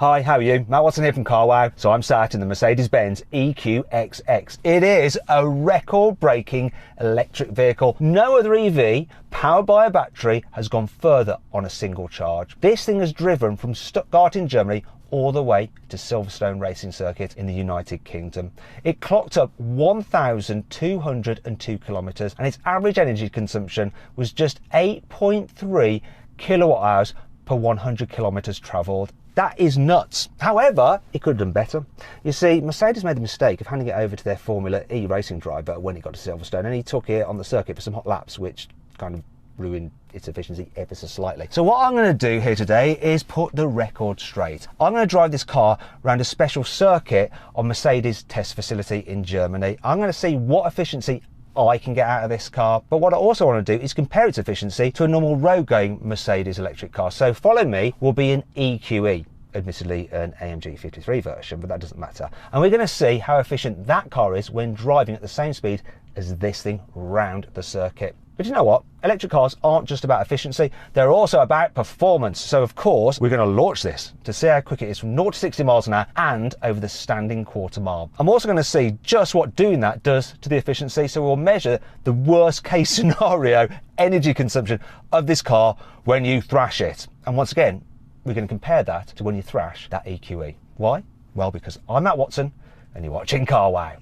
Hi, how are you? Matt Watson here from CarWow. So I'm sat in the Mercedes-Benz EQXX. It is a record-breaking electric vehicle. No other EV powered by a battery has gone further on a single charge. This thing has driven from Stuttgart in Germany all the way to Silverstone Racing Circuit in the United Kingdom. It clocked up 1,202 kilometres and its average energy consumption was just 8.3 kilowatt hours per 100 kilometres travelled. That is nuts. However, it could have done better. You see, Mercedes made the mistake of handing it over to their Formula E racing driver when it got to Silverstone, and he took it on the circuit for some hot laps, which kind of ruined its efficiency ever so slightly. So what I'm going to do here today is put the record straight. I'm going to drive this car around a special circuit on Mercedes test facility in Germany. I'm going to see what efficiency I can get out of this car, but what I also want to do is compare its efficiency to a normal road-going Mercedes electric car. So follow me, will be an EQE, admittedly an AMG 53 version, but that doesn't matter. And we're going to see how efficient that car is when driving at the same speed as this thing round the circuit. But you know what? Electric cars aren't just about efficiency, they're also about performance. So of course, we're going to launch this to see how quick it is from 0 to 60 miles an hour and over the standing quarter mile. I'm also going to see just what doing that does to the efficiency. So we'll measure the worst case scenario energy consumption of this car when you thrash it. And once again, we're going to compare that to when you thrash that EQE. Why? Well, because I'm Matt Watson and you're watching CarWow.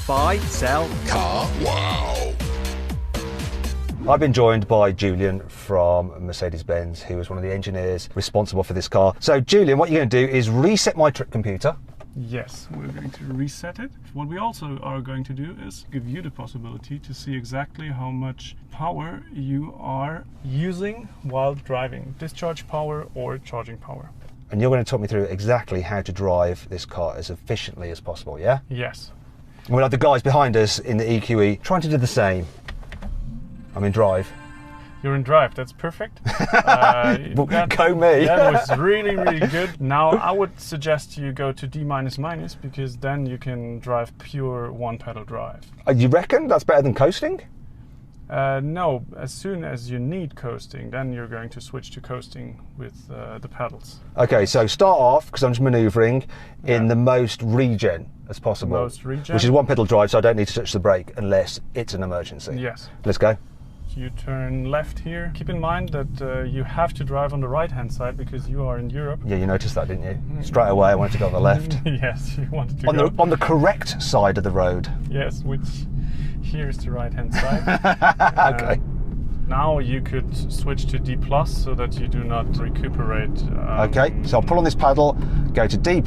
Buy, sell, CarWow. I've been joined by Julian from Mercedes-Benz, who is one of the engineers responsible for this car. So Julian, what you're going to do is reset my trip computer. Yes, we're going to reset it. What we also are going to do is give you the possibility to see exactly how much power you are using while driving. Discharge power or charging power. And you're going to talk me through exactly how to drive this car as efficiently as possible, yeah? Yes. And we'll have the guys behind us in the EQE trying to do the same. I'm in drive. You're in drive, that's perfect. Go me. That was really, really good. Now I would suggest you go to D-, because then you can drive pure one-pedal drive. You reckon that's better than coasting? No, as soon as you need coasting, then you're going to switch to coasting with the pedals. Okay, so start off, because I'm just manoeuvring, in the most regen as possible. Most regen. Which is one pedal drive, so I don't need to touch the brake unless it's an emergency. Yes. Let's go. You turn left here. Keep in mind that you have to drive on the right-hand side because you are in Europe. Yeah, you noticed that, didn't you? Straight away I wanted to go on the left. Yes, you wanted to on the correct side of the road. Yes, which here is the right-hand side. Okay. Now you could switch to D+, so that you do not recuperate. Okay, so I'll pull on this paddle, go to D+.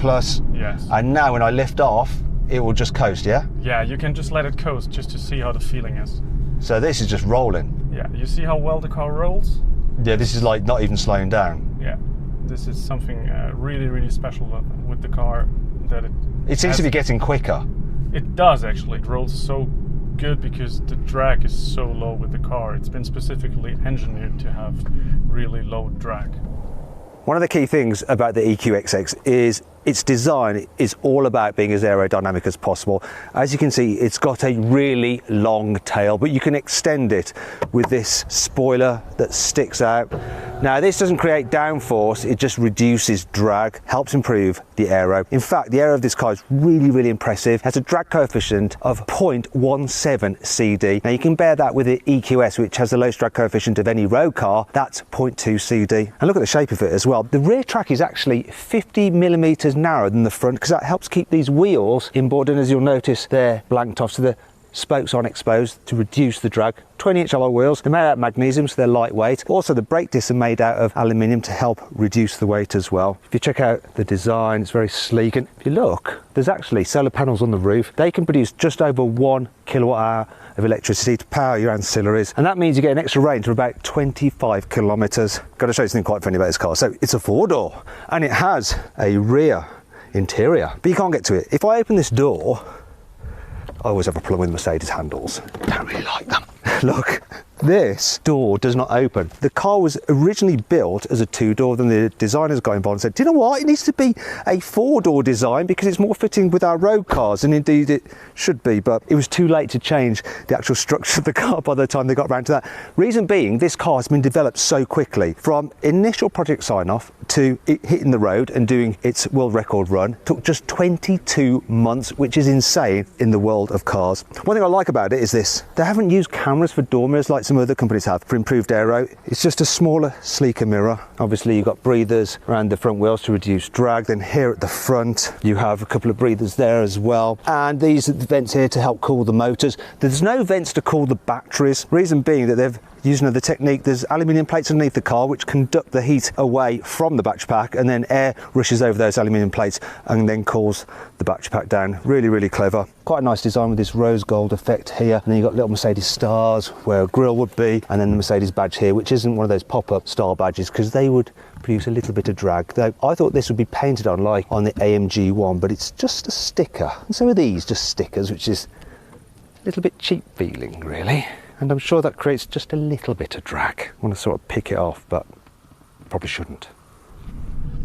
Yes. And now when I lift off, it will just coast, yeah? Yeah, you can just let it coast just to see how the feeling is. So this is just rolling. Yeah, you see how well the car rolls? Yeah, this is like not even slowing down. Yeah, this is something really, really special with the car. That it seems to be getting quicker. It does actually. It rolls so good because the drag is so low with the car. It's been specifically engineered to have really low drag. One of the key things about the EQXX is its design is all about being as aerodynamic as possible. As you can see, it's got a really long tail, but you can extend it with this spoiler that sticks out. Now, this doesn't create downforce, it just reduces drag, helps improve the aero. In fact, the aero of this car is really, really impressive. It has a drag coefficient of 0.17 CD. Now, you can bear that with the EQS, which has the lowest drag coefficient of any road car. That's 0.2 CD. And look at the shape of it as well. The rear track is actually 50 millimeters narrower than the front because that helps keep these wheels inboard, and as you'll notice they're blanked off so the spokes aren't exposed to reduce the drag. 20-inch alloy wheels, they're made out of magnesium so they're lightweight. Also the brake discs are made out of aluminium to help reduce the weight as well. If you check out the design, it's very sleek, and if you look, there's actually solar panels on the roof. They can produce just over 1 kilowatt hour of electricity to power your ancillaries, and that means you get an extra range of about 25 kilometers. Got to show you something quite funny about this car. So it's a four-door and it has a rear interior, but you can't get to it. If I open this door, I always have a problem with Mercedes handles. Don't really like them. Look, This door does not open. The car was originally built as a 2-door, then the designers got involved and said, do you know what, it needs to be a 4-door design because it's more fitting with our road cars, and indeed it should be, but it was too late to change the actual structure of the car by the time they got around to that. Reason being, this car has been developed so quickly. From initial project sign-off to it hitting the road and doing its world record run took just 22 months, which is insane in the world of cars. One thing I like about it is this: they haven't used cameras for door mirrors like some other companies have for improved aero. It's just a smaller, sleeker mirror. Obviously you've got breathers around the front wheels to reduce drag. Then here at the front you have a couple of breathers there as well, and these are the vents here to help cool the motors. There's no vents to cool the batteries, reason being that they've used another technique. There's aluminium plates underneath the car which conduct the heat away from the battery pack, and then air rushes over those aluminium plates and then cools the battery pack down. Really, really clever. Quite a nice design with this rose gold effect here, and then you've got little Mercedes stars where a grille would be, and then the Mercedes badge here, which isn't one of those pop-up star badges because they would produce a little bit of drag. Though I thought this would be painted on like on the AMG one, but it's just a sticker, and so are these just stickers, which is a little bit cheap feeling really. And I'm sure that creates just a little bit of drag. I want to sort of pick it off, but probably shouldn't.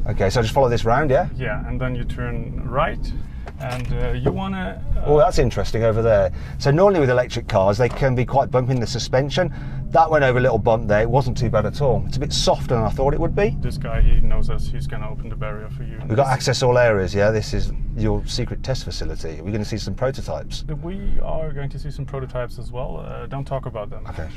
Okay, so I just follow this round, yeah? Yeah, and then you turn right, and you want to... Oh, that's interesting over there. So normally with electric cars, they can be quite bumpy in the suspension. That went over a little bump there. It wasn't too bad at all. It's a bit softer than I thought it would be. This guy, he knows us. He's going to open the barrier for you. We've got access to all areas, yeah? This is your secret test facility. We're going to see some prototypes. We are going to see some prototypes as well. Don't talk about them. Okay.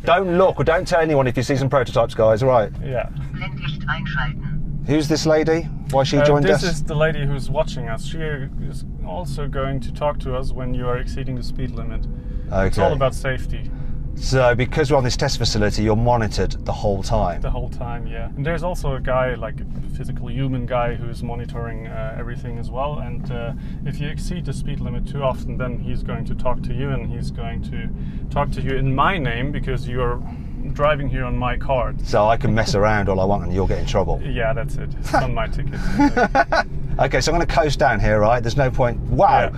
Don't look or don't tell anyone if you see some prototypes, guys, all right? Yeah. Blendlicht einschalten. Who's this lady? Why she joined us? This is the lady who's watching us. She is also going to talk to us when you are exceeding the speed limit. Okay. It's all about safety. So because we're on this test facility, you're monitored the whole time? The whole time, yeah. And there's also a guy, like a physical human guy, who's monitoring everything as well. And if you exceed the speed limit too often, then he's going to talk to you, and he's going to talk to you in my name because you're driving here on my card. So I can mess around all I want and you'll get in trouble? Yeah, that's it. It's on my ticket. Okay, so I'm going to coast down here, right? There's no point. Wow.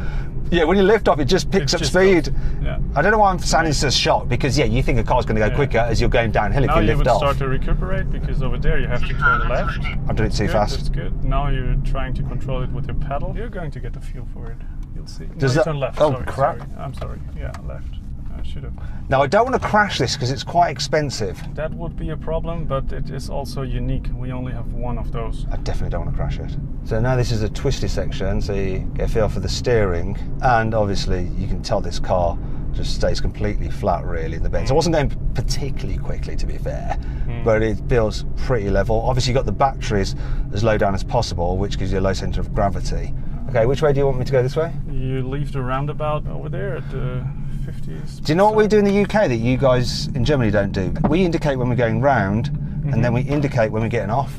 Yeah, when you lift off, it just picks up speed. Yeah. I don't know why I'm sounding so shocked, because yeah, you think a car's going to go quicker as you're going downhill if you lift off. Now you would start to recuperate, because over there you have to turn left. I'm doing it too fast. That's good. Now you're trying to control it with your pedal. You're going to get the feel for it. You'll see. Does no, that? Turn left. Oh sorry, crap! Sorry. I'm sorry. Yeah, left. I should have. Now I don't want to crash this because it's quite expensive. That would be a problem, but it is also unique. We only have one of those. I definitely don't want to crash it. So now this is a twisty section, so you get a feel for the steering, and obviously you can tell this car just stays completely flat really in the bends. I wasn't going particularly quickly, to be fair, but it feels pretty level. Obviously you've got the batteries as low down as possible, which gives you a low centre of gravity. Okay, which way do you want me to go? This way? You leave the roundabout over there at the 50s. Do you know what we do in the UK that you guys in Germany don't do? We indicate when we're going round, and then we indicate when we're getting off.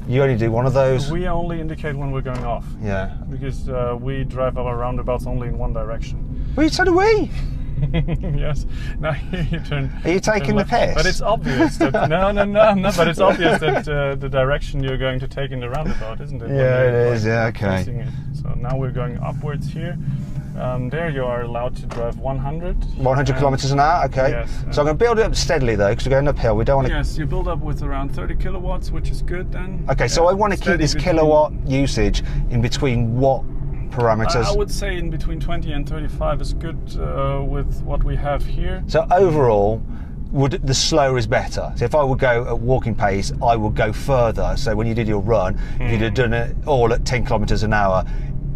You only do one of those? We only indicate when we're going off. Yeah. Because we drive our roundabouts only in one direction. Well, so do we. Yes. Now you turn. Are you taking the piss? But it's obvious that no. But it's obvious that the direction you're going to take in the roundabout, isn't it? Yeah, it is. Yeah, okay. It. So now we're going upwards here. There you are allowed to drive 100. 100 kilometers an hour. Okay. Yes. So I'm going to build it up steadily though, because we're going uphill. We don't want to. Yes, you build up with around 30 kilowatts, which is good then. Okay, so I want to keep this kilowatt usage in between what parameters? I would say in between 20 and 35 is good with what we have here. So overall, the slower is better. So if I would go at walking pace, I would go further. So when you did your run, if you'd have done it all at 10 kilometers an hour,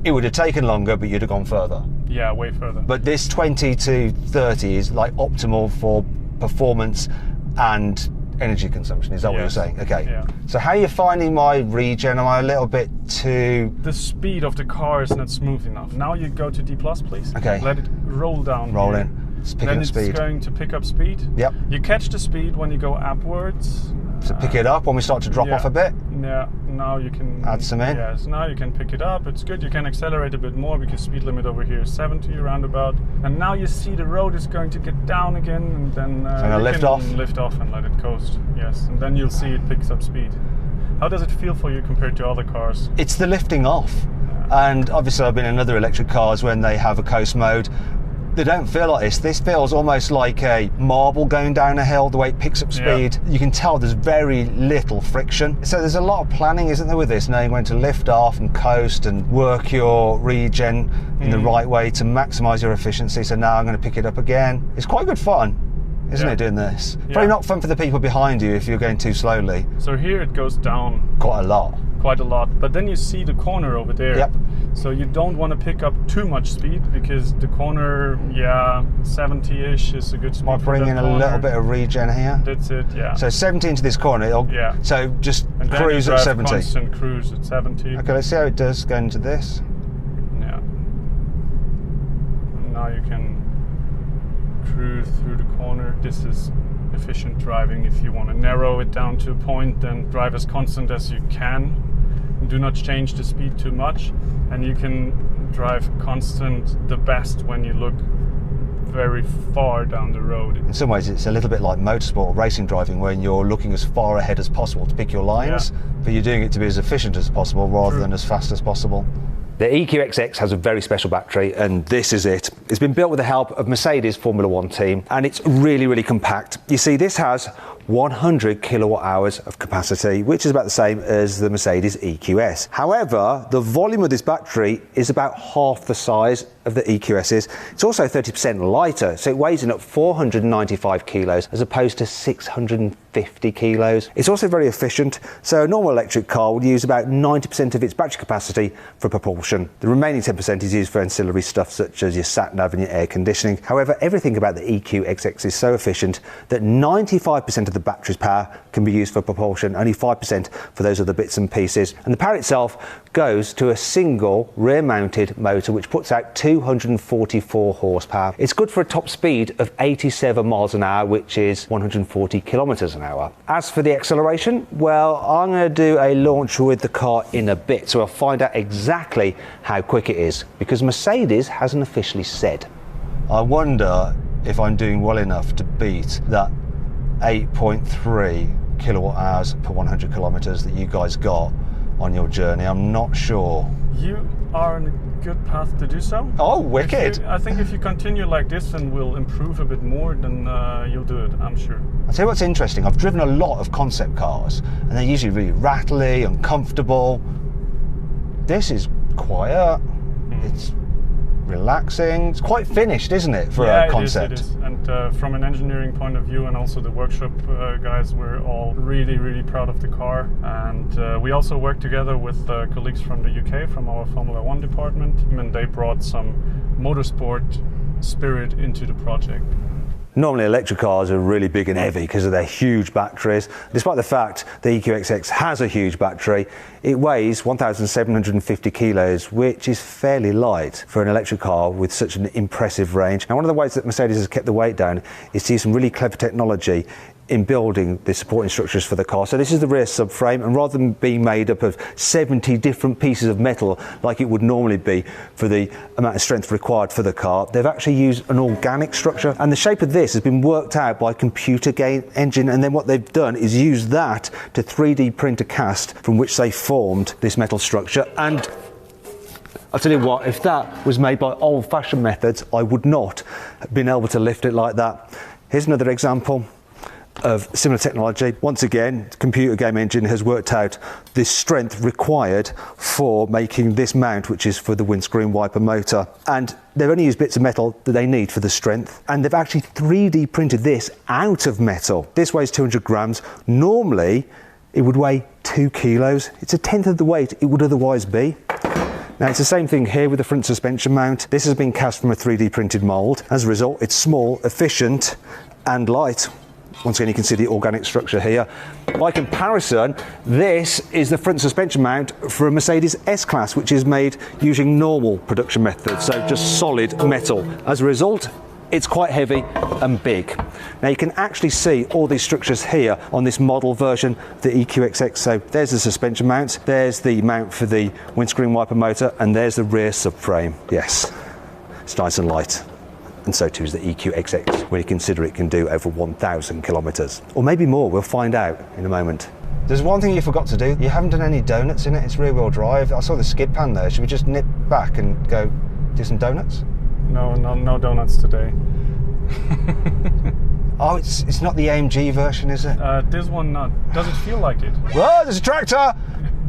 it would have taken longer, but you'd have gone further. Yeah, way further. But this 20 to 30 is like optimal for performance and energy consumption. Is that what you're saying? Okay. Yeah. So how are you finding my regen? Am I a little bit too... The speed of the car is not smooth enough. Now you go to D+, please. Okay. Let it roll down. Roll here. in. It's picking then up it's speed. going to pick up speed. Yep. You catch the speed when you go upwards. So pick it up when we start to drop off a bit. Yeah, now you can add some in. Yes, now you can pick it up. It's good. You can accelerate a bit more because speed limit over here is 70 roundabout. And now you see the road is going to get down again, and then so I'm gonna lift off and let it coast. Yes, and then you'll see it picks up speed. How does it feel for you compared to other cars? It's the lifting off. And obviously I've been in other electric cars when they have a coast mode. They don't feel like this. This feels almost like a marble going down a hill, the way it picks up speed. You can tell there's very little friction. So there's a lot of planning, isn't there, with this, knowing when to lift off and coast and work your regen in the right way to maximise your efficiency. So now I'm going to pick it up again. It's quite good fun, isn't it, doing this? Probably not fun for the people behind you if you're going too slowly. So here it goes down. Quite a lot. But then you see the corner over there. Yep. So you don't want to pick up too much speed because the corner, 70-ish is a good speed. Might bring in a little bit of regen here. That's it, yeah. So 70 into this corner. So just and cruise then you at drive 70. Constant cruise at 70. Okay, let's see how it does going into this. Yeah. And now you can cruise through the corner. This is efficient driving. If you want to narrow it down to a point, then drive as constant as you can. Do not change the speed too much, and you can drive constant the best when you look very far down the road. In some ways it's a little bit like motorsport racing driving, when you're looking as far ahead as possible to pick your lines, but you're doing it to be as efficient as possible rather than as fast as possible. The EQXX has a very special battery, and this is it. It's been built with the help of Mercedes Formula One team, and it's really, really compact. You see, this has 100 kilowatt hours of capacity, which is about the same as the Mercedes EQS. However, the volume of this battery is about half the size of the EQS's. It's also 30% lighter, so it weighs in at 495 kilos as opposed to 650 kilos. It's also very efficient, so a normal electric car would use about 90% of its battery capacity for propulsion. The remaining 10% is used for ancillary stuff such as your sat-nav and your air conditioning. However, everything about the EQXX is so efficient that 95% of the battery's power can be used for propulsion, only 5% for those other bits and pieces. And the power itself goes to a single rear-mounted motor which puts out 244 horsepower. It's good for a top speed of 87 miles an hour, which is 140 kilometers an hour. As for the acceleration, well, I'm going to do a launch with the car in a bit, so I'll find out exactly how quick it is, because Mercedes hasn't officially said. I wonder if I'm doing well enough to beat that 8.3 kilowatt hours per 100 kilometers that you guys got on your journey. I'm not sure. You are on a good path to do so. Oh, wicked. I think if you continue like this and will improve a bit more, then you'll do it, I'm sure. I'll tell you what's interesting. I've driven a lot of concept cars, and they're usually really rattly, uncomfortable. This is quiet. It's relaxing. It's quite finished, isn't it, for a concept? It is. And from an engineering point of view, and also the workshop guys, we're all really, really proud of the car. And we also work together with colleagues from the UK, from our Formula One department, and they brought some motorsport spirit into the project. Normally electric cars are really big and heavy because of their huge batteries. Despite the fact the EQXX has a huge battery, it weighs 1,750 kilos, which is fairly light for an electric car with such an impressive range. Now, one of the ways that Mercedes has kept the weight down is to use some really clever technology in building the supporting structures for the car. So this is the rear subframe, and rather than being made up of 70 different pieces of metal like it would normally be for the amount of strength required for the car, they've actually used an organic structure, and the shape of this has been worked out by a computer engine, and then what they've done is use that to 3D print a cast from which they formed this metal structure. And I'll tell you what, if that was made by old-fashioned methods, I would not have been able to lift it like that. Here's another example of similar technology. Once again, the computer game engine has worked out the strength required for making this mount, which is for the windscreen wiper motor. And they've only used bits of metal that they need for the strength. And they've actually 3D printed this out of metal. This weighs 200 grams. Normally, it would weigh 2 kilos. It's a tenth of the weight it would otherwise be. Now, it's the same thing here with the front suspension mount. This has been cast from a 3D printed mould. As a result, it's small, efficient, and light. Once again, you can see the organic structure here. By comparison, this is the front suspension mount for a Mercedes S-Class, which is made using normal production methods, so just solid metal. As a result, it's quite heavy and big. Now, you can actually see all these structures here on this model version, the EQXX. So there's the suspension mount, there's the mount for the windscreen wiper motor, and there's the rear subframe. Yes, it's nice and light. And so too is the EQXX, when you consider it can do over 1,000 kilometres. Or maybe more, we'll find out in a moment. There's one thing you forgot to do. You haven't done any donuts in it. It's rear-wheel drive. I saw the skid pan there. Should we just nip back and go do some donuts? No donuts today. Oh, it's not the AMG version, is it? This one not. Does it feel like it? Whoa, there's a tractor!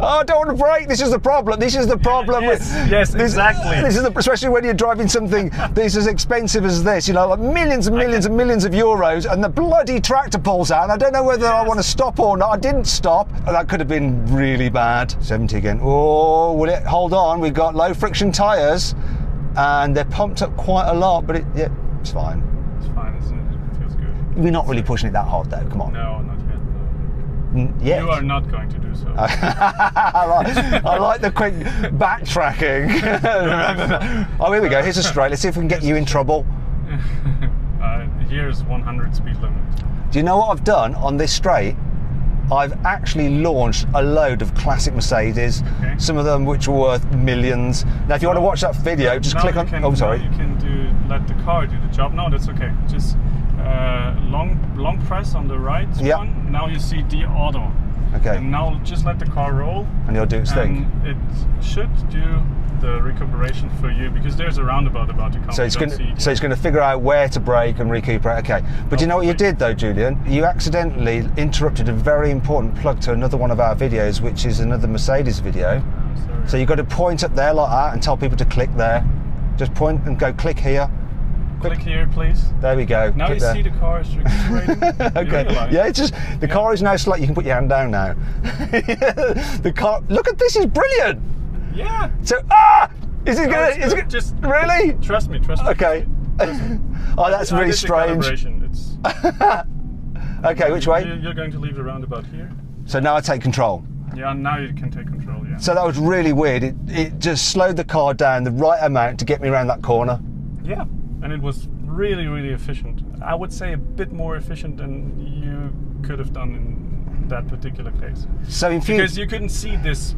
Oh, I don't want to brake. This is the problem. This is the problem. Yes, exactly. This is especially when you're driving something that's as expensive as this. You know, like millions and millions and millions of euros, and the bloody tractor pulls out. And I don't know whether I want to stop or not. I didn't stop. That could have been really bad. 70 again. Oh, will it? Hold on. We've got low friction tyres, and they're pumped up quite a lot. But it's fine. It's fine, isn't it? It feels good. We're not really pushing it that hard, though. Come on. No, not yet. Yes. You are not going to do so. I like the quick backtracking. Oh, here we go. Here's a straight. Let's see if we can get you in trouble. Here's 100 speed limit. Do you know what I've done on this straight? I've actually launched a load of classic Mercedes, some of them which are worth millions. Now, if you want to watch that video, just click on. Oh, sorry. You can let the car do the job. No, that's okay. Just long press on the right one. Now you see the auto. Okay. And now just let the car roll. And you'll do its thing. It should do the recuperation for you because there's a roundabout about to come. So it's going to figure out where to brake and recuperate. Okay. But do you know what you did though, Julian? You accidentally interrupted a very important plug to another one of our videos, which is another Mercedes video. I'm sorry. So you've got to point up there like that and tell people to click there. Just point and go click here. Click here, please. There we go. Now you see the car is recuperating. Okay. Yeah, it's just the car is now slight. You can put your hand down now. The car. Look at this. Is brilliant. Yeah. So is it gonna? Is it just really? Trust me. Okay. Oh, that's really strange. It's okay, which way? You're going to leave the roundabout here. So now I take control. Yeah, now you can take control. Yeah. So that was really weird. It just slowed the car down the right amount to get me around that corner. Yeah, and it was really, really efficient. I would say a bit more efficient than you could have done in that particular case. So because you couldn't see this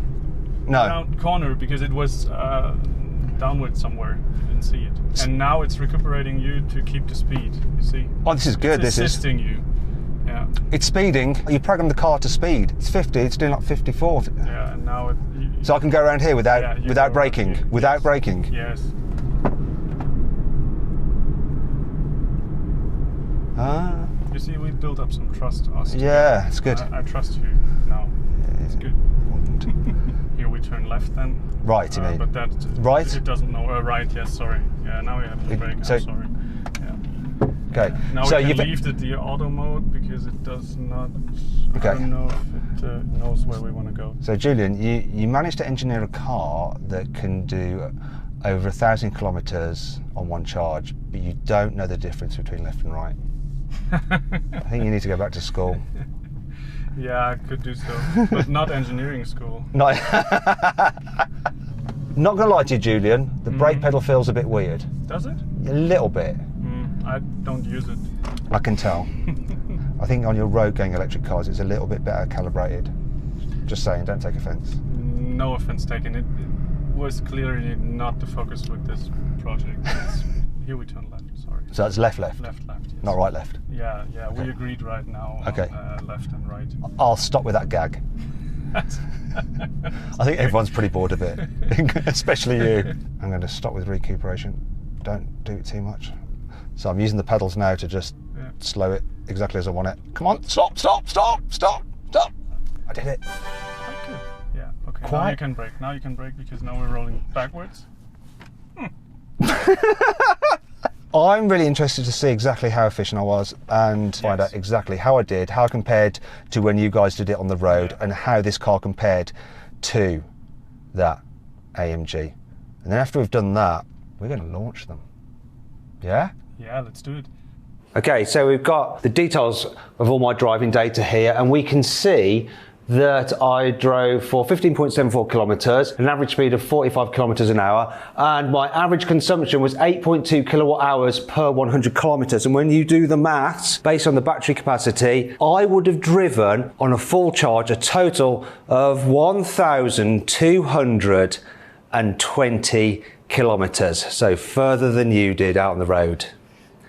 round corner because it was downward somewhere. You didn't see it. And now it's recuperating you to keep the speed. You see? Oh, this is good. It's assisting you. Yeah. It's speeding. You program the car to speed. It's 50. It's doing like 54. Yeah, and now so I can go around here without braking. Without braking. Yes. You see, we've built up some trust. Yeah, it's good. I trust you now. It's good. Here we turn left then. Right, you mean? But that right? It doesn't know. Right, yes, sorry. Yeah, now we have to brake. So, I'm sorry. Yeah. Okay. Now we can leave the auto mode because it does not. Okay. I don't know if it knows where we want to go. So Julian, you managed to engineer a car that can do over 1,000 kilometres on one charge, but you don't know the difference between left and right. I think you need to go back to school. Yeah, I could do so, but not engineering school. Not gonna lie to you, Julian. The brake pedal feels a bit weird. Does it? A little bit. I don't use it. I can tell. I think on your road-going electric cars, it's a little bit better calibrated. Just saying, don't take offence. No offence taken. It was clearly not the focus with this project. Here we turn left. Sorry. So that's left. Left. Yes. Not right. Yeah. Okay. We agreed right now. Okay. On, left and right. I'll stop with that gag. I think everyone's pretty bored of it, especially you. I'm going to stop with recuperation. Don't do it too much. So I'm using the pedals now to just slow it exactly as I want it. Come on, stop. I did it. Okay. Yeah. Okay. Quiet. Now you can brake because now we're rolling backwards. I'm really interested to see exactly how efficient I was and find out exactly how I did, how I compared to when you guys did it on the road, and how this car compared to that AMG. And then after we've done that, we're going to launch them. Yeah? Yeah, let's do it. Okay, so we've got the details of all my driving data here, and we can see that I drove for 15.74 kilometres, an average speed of 45 kilometres an hour, and my average consumption was 8.2 kilowatt hours per 100 kilometres. And when you do the maths, based on the battery capacity, I would have driven on a full charge a total of 1,220 kilometres. So further than you did out on the road.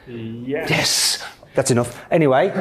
Yes, that's enough. Anyway,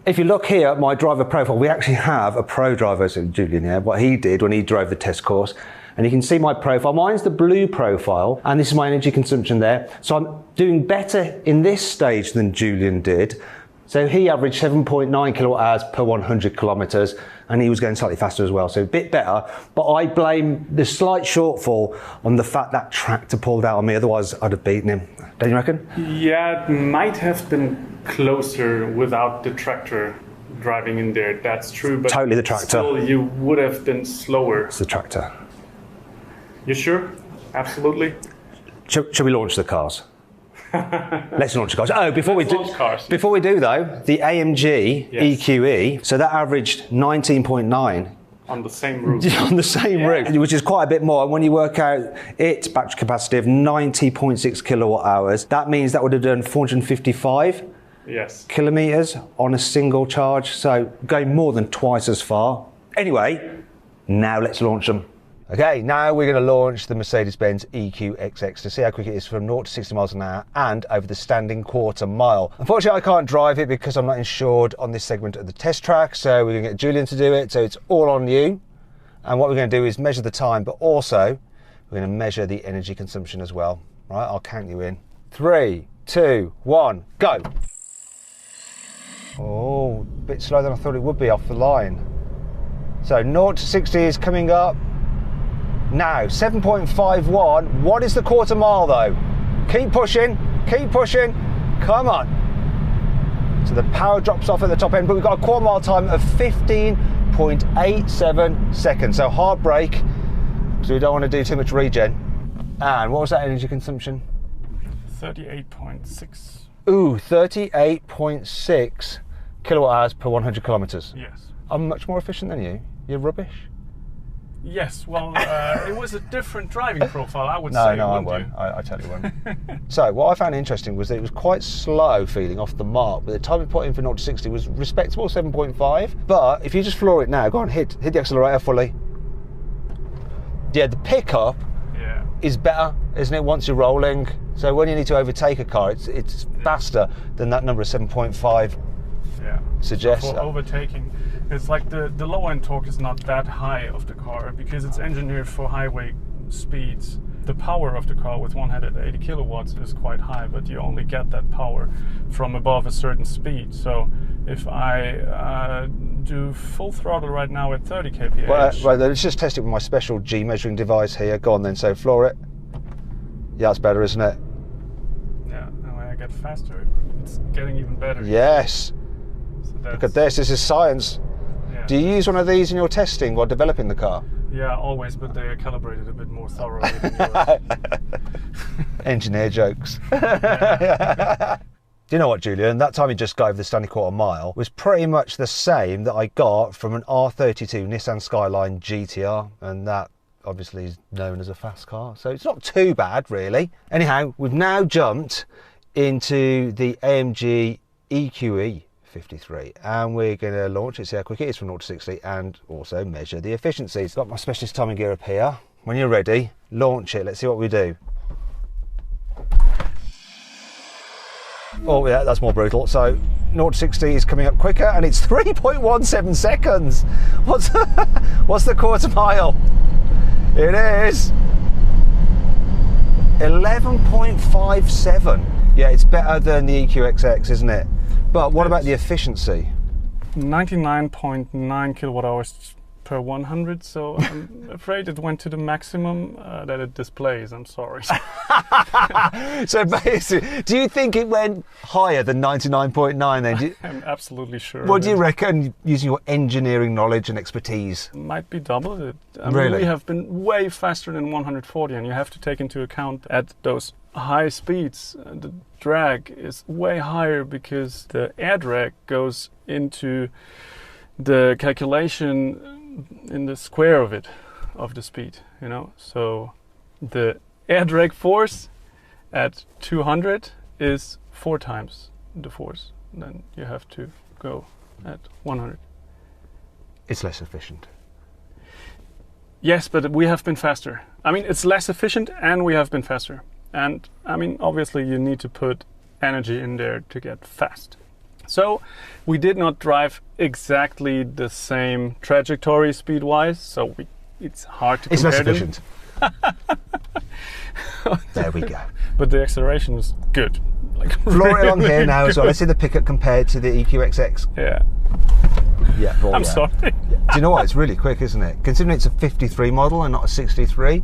if you look here at my driver profile, we actually have a pro driver, so Julian here, what he did when he drove the test course. And you can see my profile. Mine's the blue profile, and this is my energy consumption there. So I'm doing better in this stage than Julian did. So he averaged 7.9 kilowatt hours per 100 kilometers, and he was going slightly faster as well, so a bit better. But I blame the slight shortfall on the fact that tractor pulled out on me, otherwise I'd have beaten him. Don't you reckon? Yeah, it might have been closer without the tractor driving in there, that's true. But Totally the tractor. Still, you would have been slower. It's the tractor. You sure? Absolutely. Shall we launch the cars? Let's launch the cars. Oh, before we do though, the AMG Yes. EQE, so that averaged 19.9 on the same route. on the same route, which is quite a bit more. And when you work out its battery capacity of 90.6 kilowatt hours, that means that would have done 455 Yes. kilometers on a single charge, so going more than twice as far. Anyway, now let's launch them. Okay, now we're going to launch the Mercedes-Benz EQXX to see how quick it is from 0 to 60 miles an hour and over the standing quarter mile. Unfortunately, I can't drive it because I'm not insured on this segment of the test track, so we're going to get Julian to do it, so it's all on you. And what we're going to do is measure the time, but also we're going to measure the energy consumption as well. Right, I'll count you in. 3, 2, 1, go. Oh, a bit slower than I thought it would be off the line. So 0 to 60 is coming up. Now, 7.51. What is the quarter mile though? Keep pushing, come on. So the power drops off at the top end, but we've got a quarter mile time of 15.87 seconds. So hard brake, because we don't want to do too much regen. And what was that energy consumption? 38.6. Ooh, 38.6 kilowatt hours per 100 kilometers. Yes. I'm much more efficient than you. You're rubbish. Yes, well, it was a different driving profile, I would say. No, I won't. I totally won't. So, what I found interesting was that it was quite slow feeling off the mark, but the time we put in for 0 to 60 was respectable, 7.5. But if you just floor it now, go on, hit the accelerator fully. Yeah, the pickup is better, isn't it, once you're rolling? So when you need to overtake a car, it's faster than that number of 7.5 suggests. For overtaking. It's like the low end torque is not that high of the car because it's engineered for highway speeds. The power of the car with 180 kilowatts is quite high, but you only get that power from above a certain speed. So if I do full throttle right now at 30 kph... Right, let's just test it with my special G measuring device here. Go on then, so floor it. Yeah, that's better, isn't it? Yeah, and when I get faster, it's getting even better. Yes. So look at this is science. Yeah. Do you use one of these in your testing while developing the car? Yeah, always, but they are calibrated a bit more thoroughly than yours. Engineer jokes. Do you know what, Julian? That time you just got over the standing quarter mile was pretty much the same that I got from an R32 Nissan Skyline GTR, and that obviously is known as a fast car, so it's not too bad really. Anyhow, we've now jumped into the AMG EQE 53 and we're going to launch it, see how quick it is from 0 to 60 and also measure the efficiencies. Got my specialist timing gear up here. When you're ready, launch it. Let's see what we do. Oh yeah, that's more brutal. So 0 to 60 is coming up quicker and it's 3.17 seconds. What's the quarter mile? It is 11.57. Yeah, it's better than the EQXX, isn't it? But what about the efficiency? 99.9 kilowatt hours per 100, so I'm afraid it went to the maximum that it displays. I'm sorry. So basically, do you think it went higher than 99.9 then? I'm absolutely sure. What do you reckon, using your engineering knowledge and expertise? Might be double it. I mean, really? we have been way faster than 140, and you have to take into account at those high speeds, the drag is way higher because the air drag goes into the calculation in the square of it, of the speed, you know. So the air drag force at 200 is 4 times the force. Then you have to go at 100. It's less efficient. Yes, but we have been faster. I mean, it's less efficient and we have been faster. And I mean, obviously you need to put energy in there to get fast. So we did not drive exactly the same trajectory speed-wise, so we it's hard to It's not compare them. sufficient. There we go. But the acceleration is good. Like, Floor it along really here now as well. good. Let's see the pickup compared to the EQXX. Yeah. Yeah, well, I'm yeah. sorry. Do you know what? It's really quick, isn't it? Considering it's a 53 model and not a 63,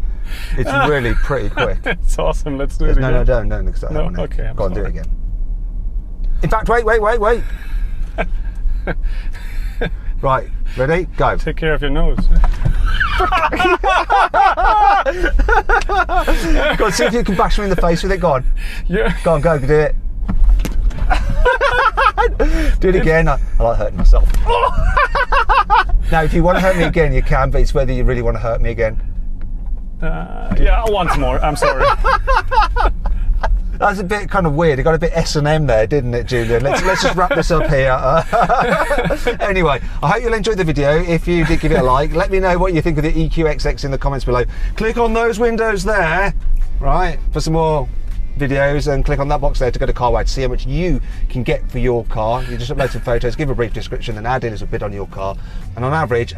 it's really pretty quick. It's awesome. Let's do it again. No, don't, because I No, don't want to. okay, I'm Go on, do it sorry. again. In fact, wait. Right, ready? Go. Take care of your nose. Go on, see if you can bash me in the face with it. Go on. Yeah. Go, do it. Do it again. I like hurting myself. Now, if you want to hurt me again, you can, but it's whether you really want to hurt me again. Yeah, once more. I'm sorry. That's a bit kind of weird. It got a bit S&M there, didn't it, Julian? Let's just wrap this up here. Anyway, I hope you'll enjoy the video. If you did, give it a like. Let me know what you think of the EQXX in the comments below. Click on those windows there, right, for some more videos, and click on that box there to go to CarWow to see how much you can get for your car. You just upload some photos, give a brief description, then our dealers will bid on your car, and on average,